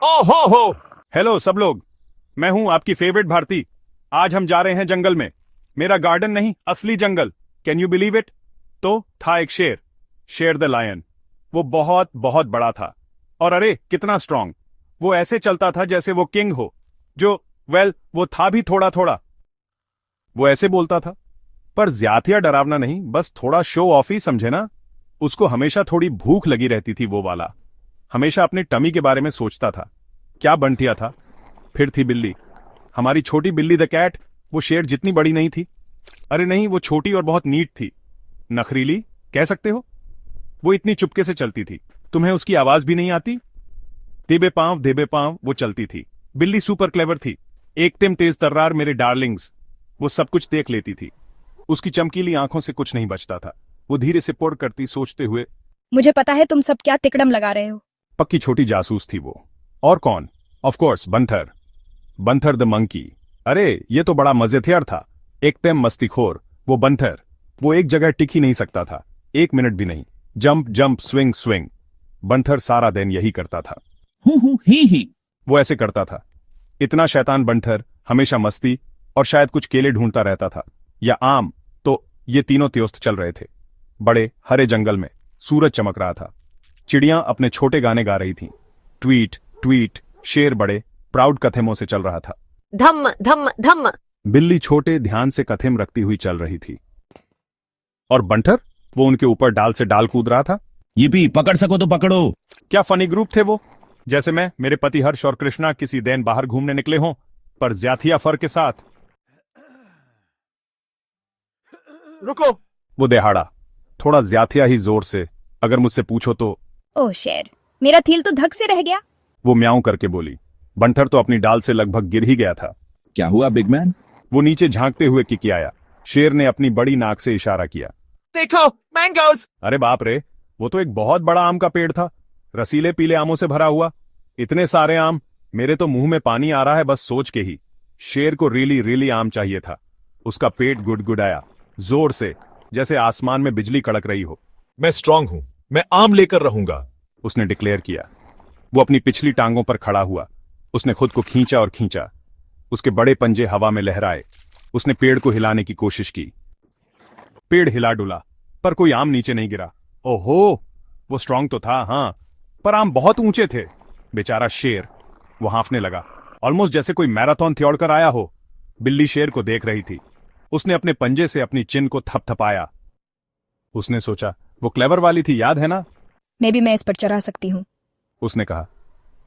ओहो हो। हेलो सब लोग, मैं हूं आपकी फेवरेट भारती। आज हम जा रहे हैं जंगल में। मेरा गार्डन नहीं, असली जंगल। Can you believe it? तो था एक शेर, शेर द लायन। वो बहुत बहुत बड़ा था, और अरे कितना स्ट्रांग। वो ऐसे चलता था जैसे वो किंग हो, वो था भी थोड़ा थोड़ा। वो ऐसे बोलता था, पर ज्यादा डरावना नहीं, बस थोड़ा शो ऑफ ही, समझे ना। उसको हमेशा थोड़ी भूख लगी रहती थी, वो वाला। हमेशा अपने टमी के बारे में सोचता था। क्या बंटिया था। फिर थी बिल्ली, हमारी छोटी बिल्ली द कैट। वो शेर जितनी बड़ी नहीं थी, अरे नहीं, वो छोटी और बहुत नीट थी। नखरीली कह सकते हो। वो इतनी चुपके से चलती थी, तुम्हें उसकी आवाज भी नहीं आती। देबे पांव वो चलती थी। बिल्ली सुपर क्लेवर थी, एकदम तेज तर्रार, मेरे डार्लिंग्स। वो सब कुछ देख लेती थी। उसकी चमकीली आंखों से कुछ नहीं बचता था। वो धीरे से पुर करती, सोचते हुए, मुझे पता है तुम सब क्या तिकड़म लगा रहे हो। पक्की छोटी जासूस थी वो। और कौन? Of course Banthar. Banthar the monkey. अरे ये तो बड़ा मजेदार था, एकदम मस्तीखोर। वो बंथर, वो एक जगह टिक ही नहीं सकता था, एक मिनट भी नहीं। Jump jump, swing swing. Banthar सारा दिन यही करता था। ही वो ऐसे करता था। इतना शैतान बंथर, हमेशा मस्ती और शायद कुछ केले ढूंढता रहता था, या आम। तो ये तीनों त्योस्त चल रहे थे बड़े हरे जंगल में। सूरज चमक रहा था, चिड़ियां अपने छोटे गाने गा रही थीं। ट्वीट ट्वीट, शेर बड़े प्राउड कथेमों से चल रहा था। धम धम धम। बिल्ली छोटे ध्यान से कथेम रखती हुई चल रही थी। और बंठर, वो उनके ऊपर डाल से डाल कूद रहा था। ये भी पकड़ सको तो पकड़ो। क्या फनी ग्रुप थे वो। जैसे मैं, मेरे पति हर्ष और कृष्णा किसी दिन बाहर घूमने निकले हों, पर ज्याथिया फर के साथ। रुको। वो दहाड़ा, थोड़ा ज्याथिया ही जोर से। अगर मुझसे पूछो तो। ओह शेर, मेरा थील तो धक से रह गया। वो म्याऊं करके बोली। बंठर तो अपनी डाल से लगभग गिर ही गया था। क्या हुआ बिग मैन? वो नीचे झांकते हुए किकियाया। शेर ने अपनी बड़ी नाक से इशारा किया। देखो, मैंगोज। अरे बाप रे, वो तो एक बहुत बड़ा आम का पेड़ था, रसीले पीले आमों से भरा हुआ। इतने सारे आम, मेरे तो मुंह में पानी आ रहा है बस सोच के ही। शेर को रियली रियली आम चाहिए था। उसका पेट गुडगुडाया जोर से, जैसे आसमान में बिजली कड़क रही हो। मैं स्ट्रांग हूं, मैं आम लेकर रहूंगा, उसने डिक्लेयर किया। वो अपनी पिछली टांगों पर खड़ा हुआ। उसने खुद को खींचा और खींचा। उसके बड़े पंजे हवा में लहराए। उसने पेड़ को हिलाने की कोशिश की। पेड़ हिला डुला, पर कोई आम नीचे नहीं गिरा। ओहो, वो स्ट्रांग तो था हाँ, पर आम बहुत ऊंचे थे। बेचारा शेर, वो हांफने लगा, ऑलमोस्ट जैसे कोई मैराथन दौड़कर आया हो। बिल्ली शेर को देख रही थी। उसने अपने पंजे से अपनी चिन को थपथपाया। उसने सोचा, वो क्लेवर वाली थी, याद है ना। मैं इस पर चढ़ा सकती हूँ, उसने कहा।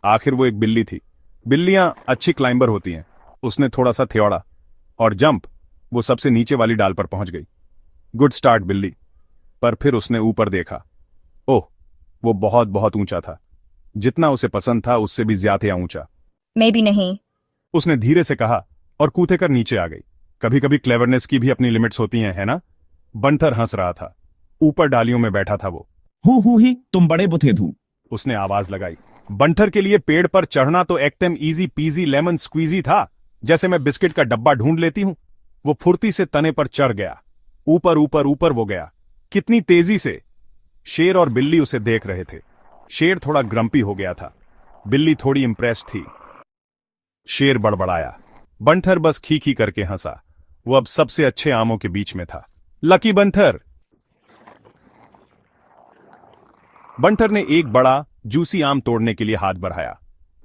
आखिर वो एक बिल्ली थी। बिल्लियां अच्छी क्लाइंबर होती हैं। उसने थोड़ा सा थ्योड़ा और जंप, वो सबसे नीचे वाली डाल पर पहुंच गई। गुड स्टार्ट बिल्ली। पर फिर उसने ऊपर देखा। ओह, वो बहुत बहुत ऊंचा था। जितना उसे पसंद था उससे भी ज्यादा ऊंचा। मैं भी नहीं, उसने धीरे से कहा और कूदे कर नीचे आ गई। कभी कभी क्लेवरनेस की भी अपनी लिमिट्स होती हैं, है ना। बंथर हंस रहा था। ऊपर डालियों में बैठा था वो। ही तुम बड़े बुथेधू, उसने आवाज लगाई। बंठर के लिए पेड़ पर चढ़ना तो एकदम इजी पीजी लेमन स्क्वीजी था, जैसे मैं बिस्किट का डब्बा ढूंढ लेती हूं। वो फुर्ती से तने पर चढ़ गया। ऊपर ऊपर ऊपर वो गया, कितनी तेजी से। शेर और बिल्ली उसे देख रहे थे। शेर थोड़ा ग्रम्पी हो गया था, बिल्ली थोड़ी इंप्रेस्ड थी। शेर बड़बड़ाया, बंठर बस खी करके हंसा। वो अब सबसे अच्छे आमों के बीच में था। लकी बंठर। बंठर ने एक बड़ा जूसी आम तोड़ने के लिए हाथ बढ़ाया।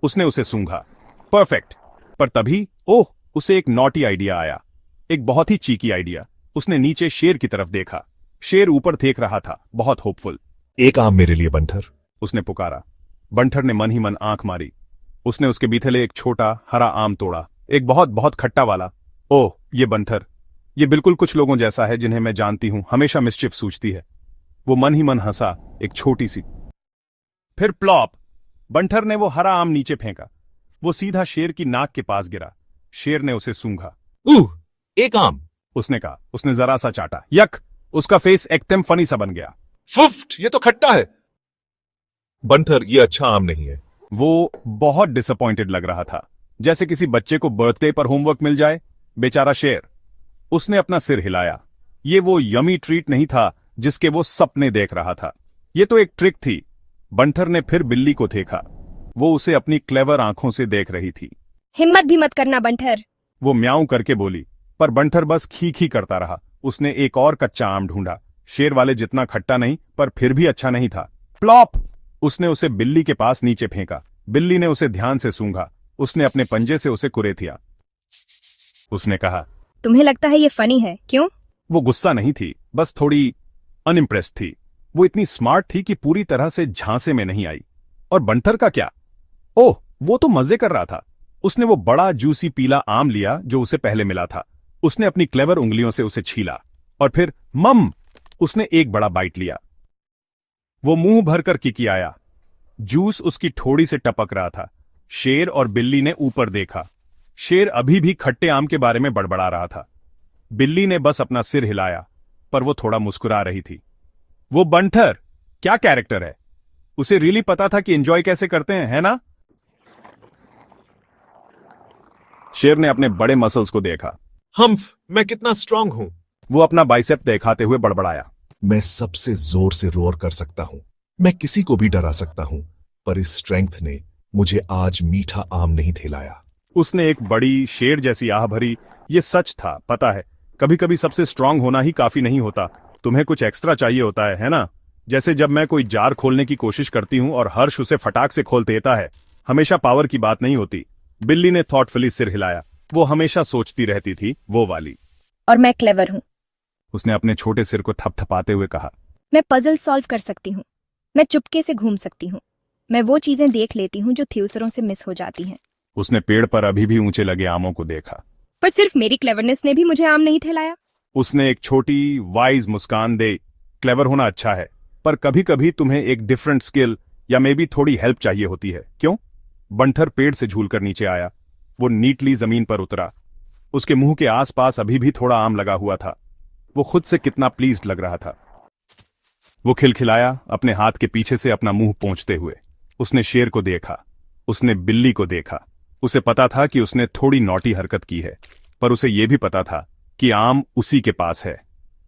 उसने उसे सूंघा। परफेक्ट। पर तभी ओह, उसे एक नॉटी आइडिया आया, एक बहुत ही चीकी आइडिया। उसने नीचे शेर की तरफ देखा। शेर ऊपर देख रहा था, बहुत होपफुल। एक आम मेरे लिए बंठर, उसने पुकारा। बंठर ने मन ही मन आंख मारी। उसने उसके बीथले एक छोटा हरा आम तोड़ा, एक बहुत बहुत खट्टा वाला। ओह, ये बंठर, ये बिल्कुल कुछ लोगों जैसा है जिन्हें मैं जानती हूं, हमेशा मिस्चिफ सूझती है। वो मन ही मन हंसा, एक छोटी सी। फिर प्लॉप, बंठर ने वो हरा आम नीचे फेंका। वो सीधा शेर की नाक के पास गिरा। शेर ने उसे सूंघा। एक आम, उसने कहा। उसने जरा सा चाटा। यक, उसका फेस एकदम फनी सा बन गया। फुफ्ट, ये तो खट्टा है। बंठर, ये अच्छा आम नहीं है। वो बहुत डिसअपॉइंटेड लग रहा था, जैसे किसी बच्चे को बर्थडे पर होमवर्क मिल जाए। बेचारा शेर। उसने अपना सिर हिलाया। ये वो यमी ट्रीट नहीं था जिसके वो सपने देख रहा था। ये तो एक ट्रिक थी। बंठर ने फिर बिल्ली को देखा। वो उसे अपनी क्लेवर आंखों से देख रही थी। हिम्मत भी मत करना बंठर। वो म्याऊं करके बोली, पर बंठर बस खी खी करता रहा। उसने एक और कच्चा आम ढूंढा, शेर वाले जितना खट्टा नहीं पर फिर भी अच्छा नहीं था। प्लॉप! उसने उसे बिल्ली के पास नीचे फेंका। बिल्ली ने उसे ध्यान से सूंघा। उसने अपने पंजे से उसे कुरेथिया। उसने कहा, तुम्हें लगता है ये फनी है, क्यों? वो गुस्सा नहीं थी, बस थोड़ी अनइम्प्रेस्ड थी। वो इतनी स्मार्ट थी कि पूरी तरह से झांसे में नहीं आई। और बंठर का क्या? ओह, वो तो मजे कर रहा था। उसने वो बड़ा जूसी पीला आम लिया जो उसे पहले मिला था। उसने अपनी क्लेवर उंगलियों से उसे छीला और फिर मम! उसने एक बड़ा बाइट लिया। वो मुंह भरकर किकियाया। जूस उसकी ठोड़ी से टपक रहा था। शेर और बिल्ली ने ऊपर देखा। शेर अभी भी खट्टे आम के बारे में बड़बड़ा रहा था। बिल्ली ने बस अपना सिर हिलाया, पर वो थोड़ा मुस्कुरा रही थी। वो बंठर क्या कैरेक्टर है। उसे रियली पता था कि एंजॉय कैसे करते हैं, है ना? शेर ने अपने बड़े मसल्स को देखा। हम्फ, मैं कितना स्ट्रांग हूं। वो अपना बाइसेप दिखाते हुए बड़बड़ाया। मैं सबसे जोर से रोर कर सकता हूं। मैं किसी को भी डरा सकता हूं, पर इस स्ट्रेंथ ने मुझे आज मीठा आम नहीं खिलाया। उसने एक बड़ी शेर जैसी आह भरी। ये सच था, पता है, कभी कभी सबसे स्ट्रांग होना ही काफी नहीं होता। तुम्हें कुछ एक्स्ट्रा चाहिए होता है ना? जैसे जब मैं कोई जार खोलने की कोशिश करती हूं और हर्ष उसे फटाक से खोल देता है। हमेशा पावर की बात नहीं होती। बिल्ली ने थॉटफुली सिर हिलाया। वो हमेशा सोचती रहती थी, वो वाली। और मैं क्लेवर हूँ। उसने अपने छोटे सिर को थपथपाते हुए कहा। मैं पजल सॉल्व कर सकती हूँ। मैं चुपके से घूम सकती हूँ। मैं वो चीजें देख लेती हूँ जो थ्यूसरों से मिस हो जाती हैं। उसने पेड़ पर अभी भी ऊंचे लगे आमों को देखा। पर सिर्फ मेरी क्लेवरनेस ने भी मुझे आम नहीं खिलाया। उसने एक छोटी वाइज मुस्कान दे। क्लेवर होना अच्छा है, पर कभी कभी तुम्हें एक डिफरेंट स्किल या मे बी थोड़ी हेल्प चाहिए होती है, क्यों? बंठर पेड़ से झूलकर नीचे आया। वो नीटली जमीन पर उतरा। उसके मुंह के आसपास अभी भी थोड़ा आम लगा हुआ था। वो खुद से कितना प्लीज्ड लग रहा था। वो खिलखिलाया, अपने हाथ के पीछे से अपना मुंह पोंछते हुए। उसने शेर को देखा। उसने बिल्ली को देखा। उसे पता था कि उसने थोड़ी नॉटी हरकत की है, पर उसे यह भी पता था कि आम उसी के पास है।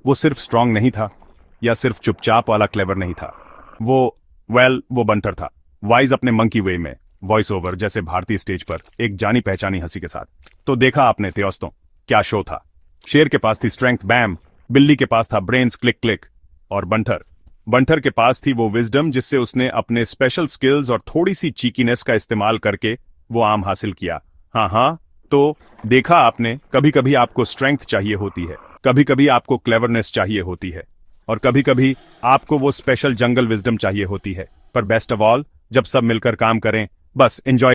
वो सिर्फ स्ट्रांग नहीं था, या सिर्फ चुपचाप वाला क्लेवर नहीं था। वो बंठर था, वाइज अपने मंकी वे में, वॉइस ओवर जैसे भारतीय स्टेज पर एक जानी पहचानी हंसी के साथ। तो देखा आपने दोस्तों, क्या शो था। शेर के पास थी स्ट्रेंथ, बैम। बिल्ली के पास था ब्रेन्स, क्लिक क्लिक। और बंठर के पास थी वो विजडम जिससे उसने अपने स्पेशल स्किल्स और थोड़ी सी चीकीनेस का इस्तेमाल करके वो आम हासिल किया। हाँ, तो देखा आपने, कभी कभी आपको स्ट्रेंथ चाहिए होती है, कभी कभी आपको क्लेवरनेस चाहिए होती है, और कभी कभी आपको वो स्पेशल जंगल विजडम चाहिए होती है। पर बेस्ट ऑफ ऑल, जब सब मिलकर काम करें, बस एंजॉय